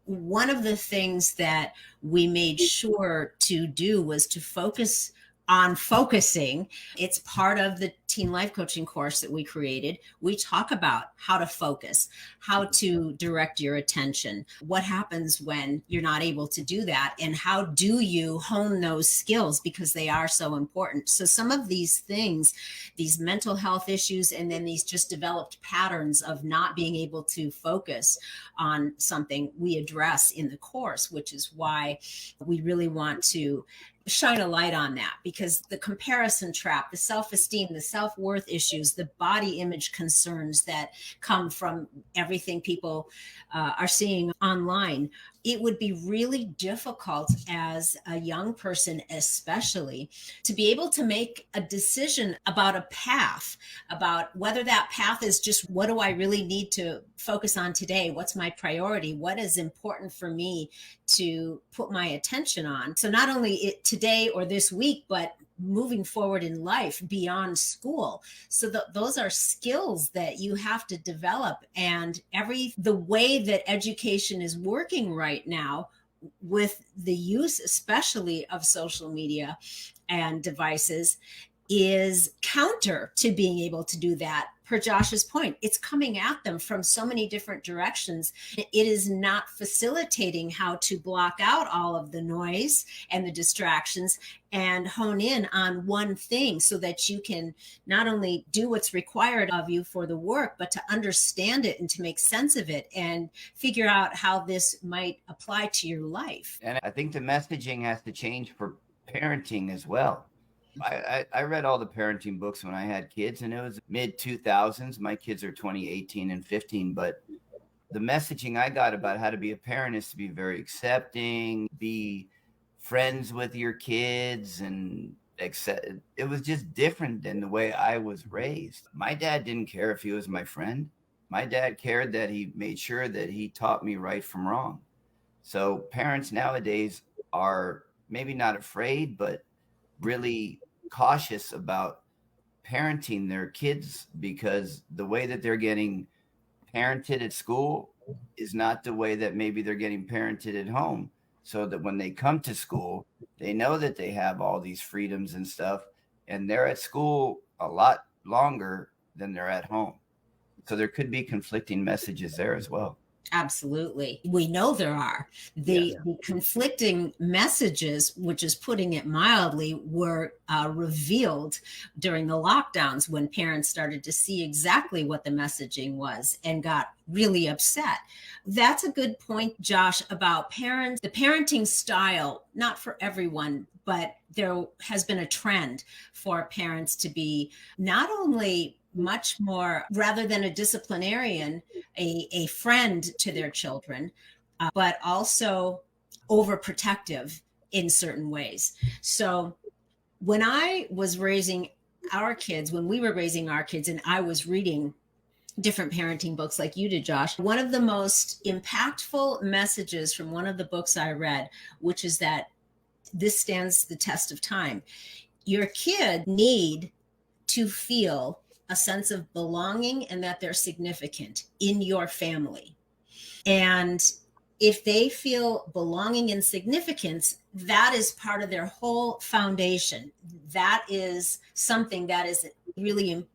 one of the things that we made sure to do was to focus on focusing. It's part of the teen life coaching course that we created. We talk about how to focus, how to direct your attention, what happens when you're not able to do that, and how do you hone those skills, because they are so important. So some of these things, these mental health issues, and then these just developed patterns of not being able to focus on something, we address in the course, which is why we really want to shine a light on that, because the comparison trap, the self-esteem, the self-worth issues, the body image concerns that come from everything people are seeing online, it would be really difficult as a young person, especially, to be able to make a decision about a path, about whether that path is just, what do I really need to focus on today? What's my priority? What is important for me to put my attention on? So not only today or this week, but moving forward in life beyond school. So those are skills that you have to develop. And the way that education is working right now, with the use especially of social media and devices, is counter to being able to do that. Per Josh's point, it's coming at them from so many different directions. It is not facilitating how to block out all of the noise and the distractions and hone in on one thing, so that you can not only do what's required of you for the work, but to understand it and to make sense of it and figure out how this might apply to your life. And I think the messaging has to change for parenting as well. I read all the parenting books when I had kids, and it was mid 2000s. My kids are 20, 18, and 15. But the messaging I got about how to be a parent is to be very accepting, be friends with your kids, and it was just different than the way I was raised. My dad didn't care if he was my friend. My dad cared that he made sure that he taught me right from wrong. So parents nowadays are maybe not afraid, but really cautious about parenting their kids, because the way that they're getting parented at school is not the way that maybe they're getting parented at home. So that when they come to school, they know that they have all these freedoms and stuff, and they're at school a lot longer than they're at home. So there could be conflicting messages there as well. Absolutely. We know there are. The conflicting messages, which is putting it mildly, were revealed during the lockdowns, when parents started to see exactly what the messaging was and got really upset. That's a good point, Josh, about parents, the parenting style, not for everyone, but there has been a trend for parents to be not only much more, rather than a disciplinarian, a friend to their children, but also overprotective in certain ways. So when I was raising our kids, when we were raising our kids, and I was reading different parenting books like you did, Josh, one of the most impactful messages from one of the books I read, which is that this stands the test of time. Your kid need to feel a sense of belonging and that they're significant in your family. And if they feel belonging and significance, that is part of their whole foundation. That is something that is really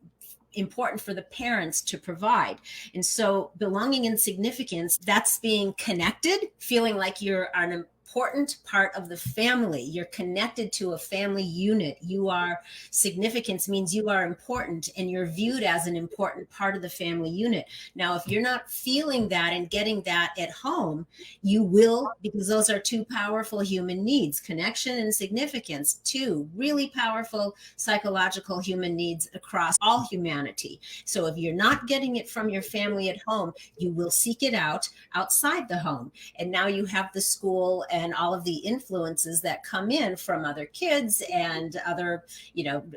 important for the parents to provide. And so belonging and significance, that's being connected, feeling like you're an important part of the family. You're connected to a family unit. You are, significance means you are important and you're viewed as an important part of the family unit. Now, if you're not feeling that and getting that at home, you will, because those are two powerful human needs, connection and significance, two really powerful psychological human needs across all humanity. So if you're not getting it from your family at home, you will seek it out outside the home. And now you have the school and all of the influences that come in from other kids and other,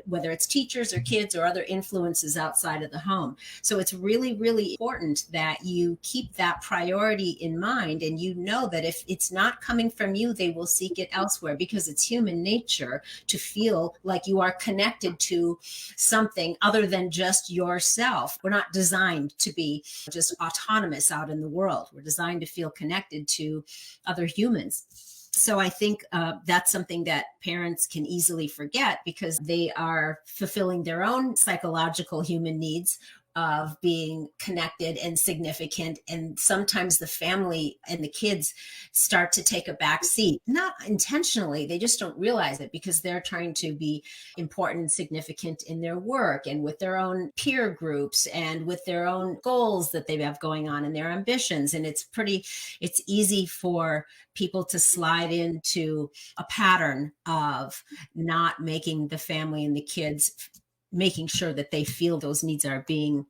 whether it's teachers or kids or other influences outside of the home. So it's really, really important that you keep that priority in mind. And you know that if it's not coming from you, they will seek it elsewhere, because it's human nature to feel like you are connected to something other than just yourself. We're not designed to be just autonomous out in the world. We're designed to feel connected to other humans. So I think that's something that parents can easily forget, because they are fulfilling their own psychological human needs of being connected and significant. And sometimes the family and the kids start to take a back seat, not intentionally. They just don't realize it, because they're trying to be important and significant in their work and with their own peer groups and with their own goals that they have going on and their ambitions. And it's easy for people to slide into a pattern of not making the family and the kids, making sure that they feel those needs are being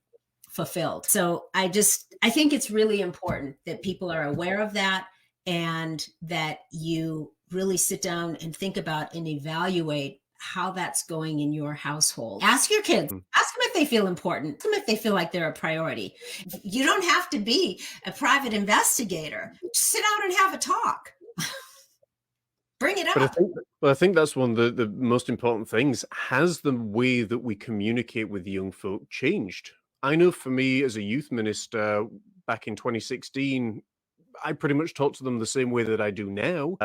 fulfilled. So I think it's really important that people are aware of that, and that you really sit down and think about and evaluate how that's going in your household. Ask your kids, ask them if they feel important, ask them if they feel like they're a priority. You don't have to be a private investigator. Just sit down and have a talk. Bring it up. But I think that's one of the most important things. Has the way that we communicate with young folk changed? I know for me as a youth minister back in 2016, I pretty much talk to them the same way that I do now.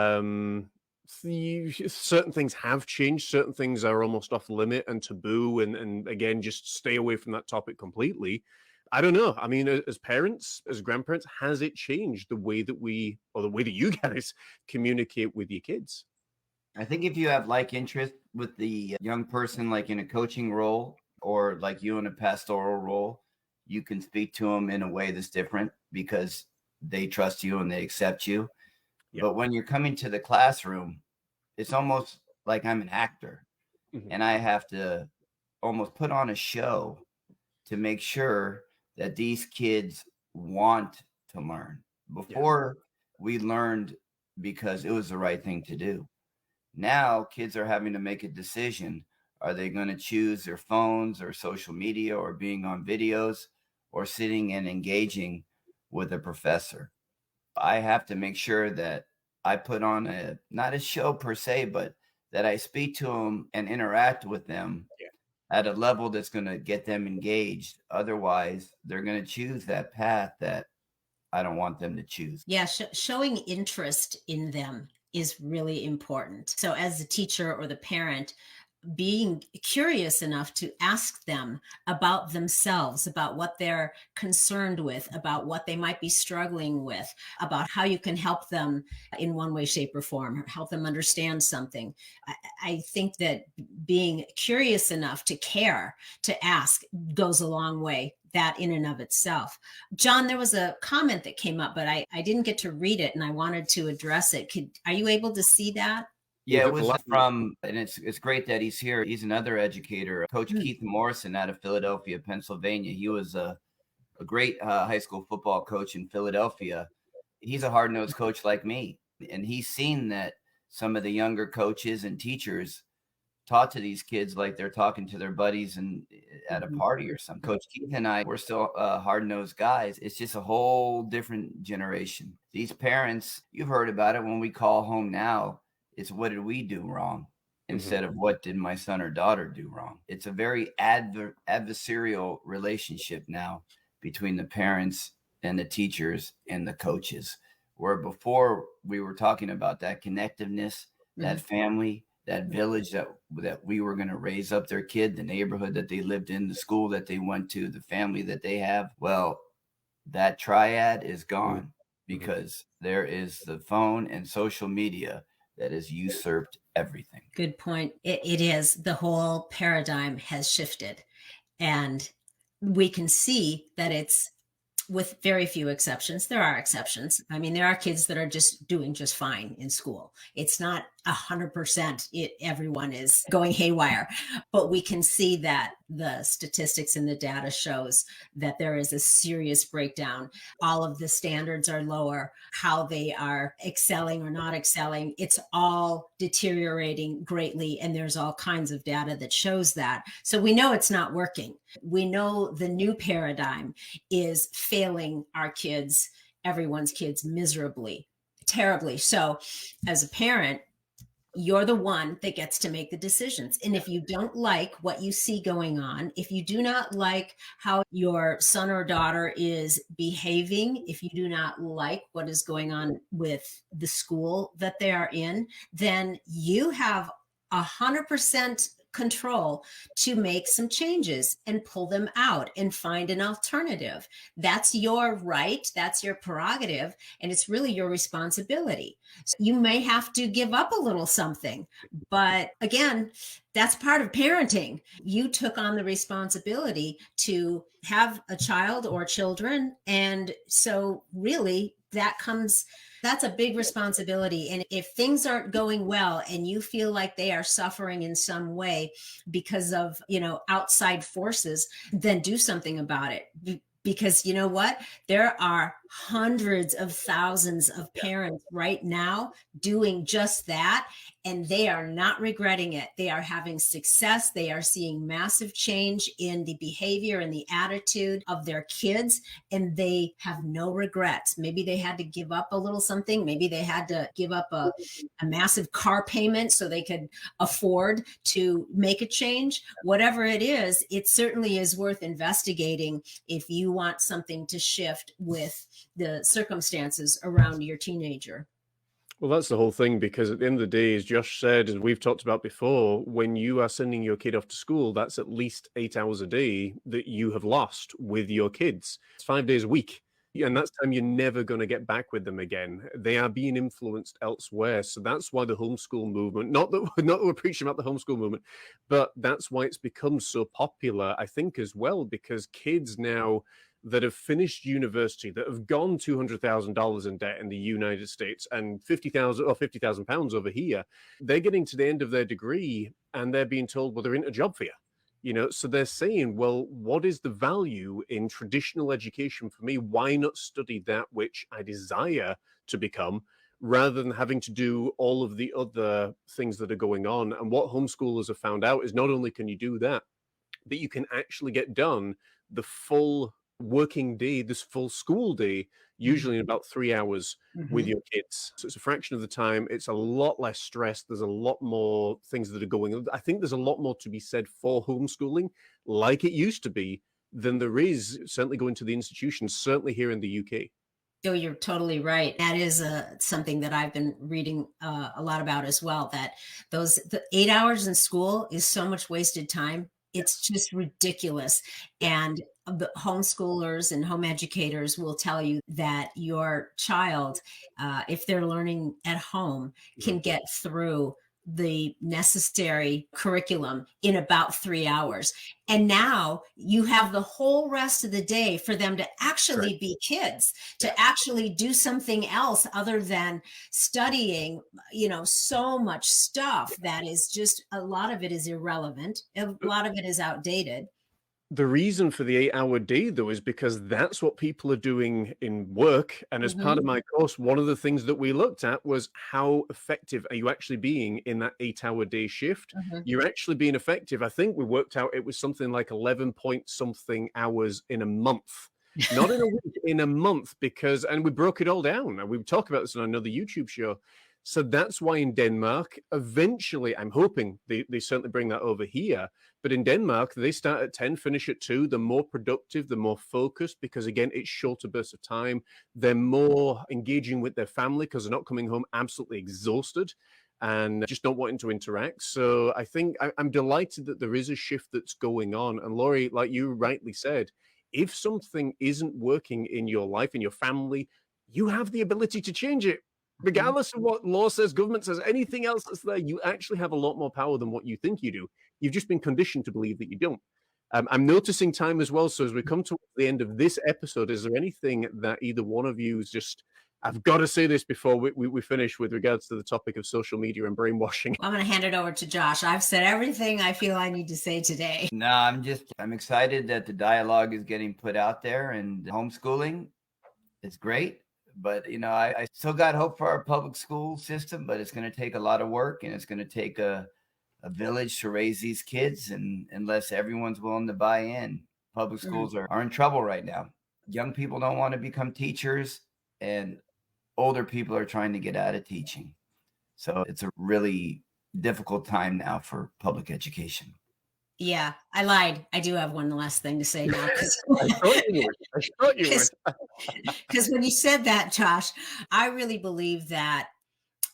Certain things have changed. Certain things are almost off limit and taboo, and again, just stay away from that topic completely. I don't know. I mean, as parents, as grandparents, has it changed the way that we, or the way that you guys communicate with your kids? I think if you have like interest with the young person, like in a coaching role or like you in a pastoral role, you can speak to them in a way that's different because they trust you and they accept you. Yep. But when you're coming to the classroom, it's almost like I'm an actor, and I have to almost put on a show to make sure that these kids want to learn. Before we learned because it was the right thing to do. Now kids are having to make a decision. Are they going to choose their phones or social media or being on videos or sitting and engaging with a professor? I have to make sure that I put on not a show per se, but that I speak to them and interact with them at a level that's going to get them engaged. Otherwise, they're going to choose that path that I don't want them to choose. Yeah, showing interest in them is really important. So as the teacher or the parent, being curious enough to ask them about themselves, about what they're concerned with, about what they might be struggling with, about how you can help them in one way, shape, or form, or help them understand something. I think that being curious enough to care, to ask, goes a long way, that in and of itself. John, there was a comment that came up, but I didn't get to read it, and I wanted to address it. Are you able to see that? Yeah, it was from, and it's great that he's here. He's another educator, Coach Keith Morrison out of Philadelphia, Pennsylvania. He was a great high school football coach in Philadelphia. He's a hard-nosed coach like me, and he's seen that some of the younger coaches and teachers taught to these kids like they're talking to their buddies and at a party or something. Coach Keith and I, we're still hard-nosed guys. It's just a whole different generation. These parents, you've heard about it when we call home now. It's what did we do wrong? instead of what did my son or daughter do wrong. It's a very adversarial relationship now between the parents and the teachers and the coaches, where before we were talking about that connectiveness, that family, that village that we were going to raise up their kid, the neighborhood that they lived in, the school that they went to, the family that they have. Well, that triad is gone because there is the phone and social media that has usurped everything. Good point. It is. The whole paradigm has shifted. And we can see that it's, with very few exceptions. There are exceptions. I mean, there are kids that are just doing just fine in school. It's not 100%. Everyone is going haywire, but we can see that the statistics and the data shows that there is a serious breakdown. All of the standards are lower. How they are excelling or not excelling, it's all deteriorating greatly. And there's all kinds of data that shows that. So we know it's not working. We know the new paradigm is failing our kids, everyone's kids, miserably, terribly. So as a parent, you're the one that gets to make the decisions. And if you don't like what you see going on, if you do not like how your son or daughter is behaving, if you do not like what is going on with the school that they are in, then you have 100% control to make some changes and pull them out and find an alternative. That's your right. That's your prerogative. And it's really your responsibility. So you may have to give up a little something, but again, that's part of parenting. You took on the responsibility to have a child or children. And so really that's a big responsibility. And if things aren't going well and you feel like they are suffering in some way because of, outside forces, then do something about it. Because you know what? There are hundreds of thousands of parents right now doing just that, and they are not regretting it. They are having success. They are seeing massive change in the behavior and the attitude of their kids, and they have no regrets. Maybe they had to give up a little something. Maybe they had to give up a massive car payment so they could afford to make a change. Whatever it is, it certainly is worth investigating if you want something to shift with the circumstances around your teenager. Well, that's the whole thing, because at the end of the day, as Josh said, as we've talked about before, when you are sending your kid off to school, that's at least 8 hours a day that you have lost with your kids. It's 5 days a week. And that's time you're never going to get back with them again. They are being influenced elsewhere. So that's why the homeschool movement, not that we're preaching about the homeschool movement, but that's why it's become so popular, I think, as well, because kids now that have finished university, that have gone $200,000 in debt in the United States and £50,000 over here, they're getting to the end of their degree and they're being told, well, there isn't a job for you. So they're saying, well, what is the value in traditional education for me? Why not study that which I desire to become, rather than having to do all of the other things that are going on? And what homeschoolers have found out is not only can you do that, but you can actually get done the full working day, this full school day, usually in about 3 hours with your kids. So it's a fraction of the time. It's a lot less stress. There's a lot more things that are going on. I think there's a lot more to be said for homeschooling, like it used to be, than there is certainly going to the institutions, certainly here in the UK. Oh, you're totally right. That is something that I've been reading a lot about as well, that the 8 hours in school is so much wasted time. It's just ridiculous. And the homeschoolers and home educators will tell you that your child, if they're learning at home, can get through the necessary curriculum in about 3 hours. And now you have the whole rest of the day for them to actually be kids, to actually do something else other than studying, so much stuff that is just, a lot of it is irrelevant. A lot of it is outdated. The reason for the 8-hour day, though, is because that's what people are doing in work. And as part of my course, one of the things that we looked at was how effective are you actually being in that 8-hour day shift? You're actually being effective. I think we worked out it was something like 11 point something hours in a month. Not in a week, in a month, and we broke it all down. And we talk about this on another YouTube show. So that's why in Denmark, eventually, I'm hoping they certainly bring that over here. But in Denmark, they start at 10, finish at 2. They're more productive, they're more focused because, again, it's shorter bursts of time. They're more engaging with their family because they're not coming home absolutely exhausted and just not wanting to interact. So I think I'm delighted that there is a shift that's going on. And Loree, like you rightly said, if something isn't working in your life, in your family, you have the ability to change it. Regardless of what law says, government says, anything else that's there, you actually have a lot more power than what you think you do. You've just been conditioned to believe that you don't. I'm noticing time as well. So as we come to the end of this episode, is there anything that either one of you is just, I've got to say this before we finish with regards to the topic of social media and brainwashing? I'm going to hand it over to Josh. I've said everything I feel I need to say today. No, I'm excited that the dialogue is getting put out there, and homeschooling is great. But, I still got hope for our public school system, but it's going to take a lot of work, and it's going to take a village to raise these kids. And unless everyone's willing to buy in, public schools are in trouble right now. Young people don't want to become teachers, and older people are trying to get out of teaching. So it's a really difficult time now for public education. Yeah, I lied. I do have one last thing to say now. I thought you would. Because when you said that, Josh, I really believe that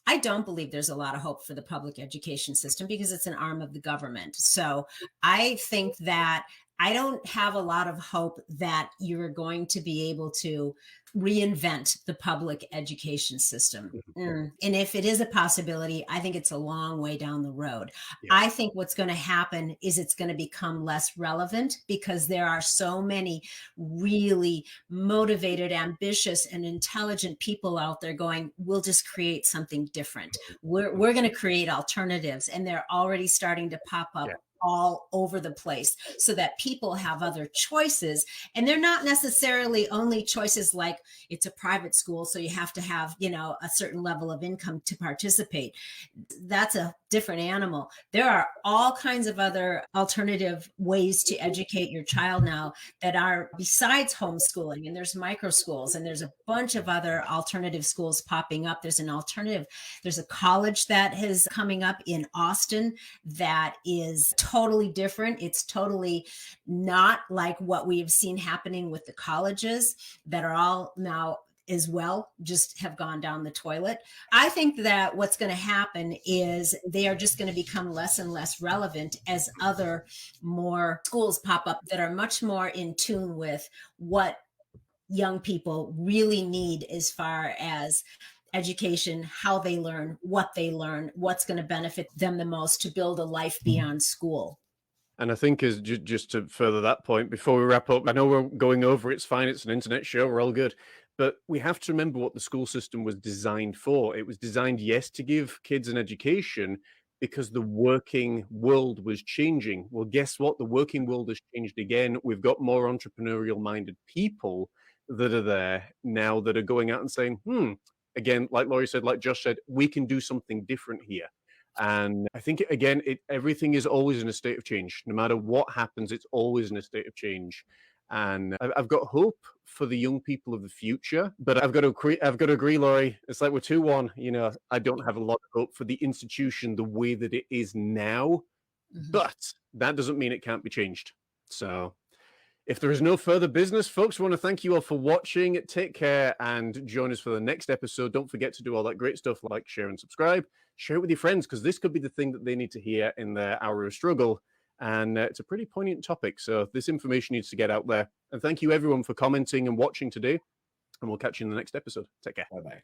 I don't believe there's a lot of hope for the public education system because it's an arm of the government. So I think that I don't have a lot of hope that you're going to be able to reinvent the public education system. And if it is a possibility, I think it's a long way down the road. Yeah. I think what's going to happen is it's going to become less relevant because there are so many really motivated, ambitious, and intelligent people out there going, we'll just create something different. We're going to create alternatives. And they're already starting to pop up all over the place so that people have other choices. And they're not necessarily only choices like it's a private school, so you have to have, a certain level of income to participate. That's a different animal. There are all kinds of other alternative ways to educate your child now that are besides homeschooling. And there's micro schools, and there's a bunch of other alternative schools popping up. There's a college that is coming up in Austin that is totally different. It's totally not like what we have seen happening with the colleges that are all now as well just have gone down the toilet. I think that what's going to happen is they are just going to become less and less relevant as other more schools pop up that are much more in tune with what young people really need as far as education, how they learn, what's going to benefit them the most to build a life beyond school. And I think as just to further that point, before we wrap up, I know we're going over, it's fine, it's an internet show, we're all good. But we have to remember what the school system was designed for. It was designed, yes, to give kids an education because the working world was changing. Well, guess what? The working world has changed again. We've got more entrepreneurial-minded people that are there now that are going out and saying, again, like Loree said, like Josh said, we can do something different here. And I think, again, everything is always in a state of change. No matter what happens, it's always in a state of change. And I've got hope for the young people of the future, but I've got to agree, Loree. It's like we're 2-1. I don't have a lot of hope for the institution the way that it is now, but that doesn't mean it can't be changed. So if there is no further business, folks, we want to thank you all for watching. Take care and join us for the next episode. Don't forget to do all that great stuff like share and subscribe. Share it with your friends because this could be the thing that they need to hear in their hour of struggle. And it's a pretty poignant topic. So this information needs to get out there. And thank you, everyone, for commenting and watching today. And we'll catch you in the next episode. Take care. Bye-bye.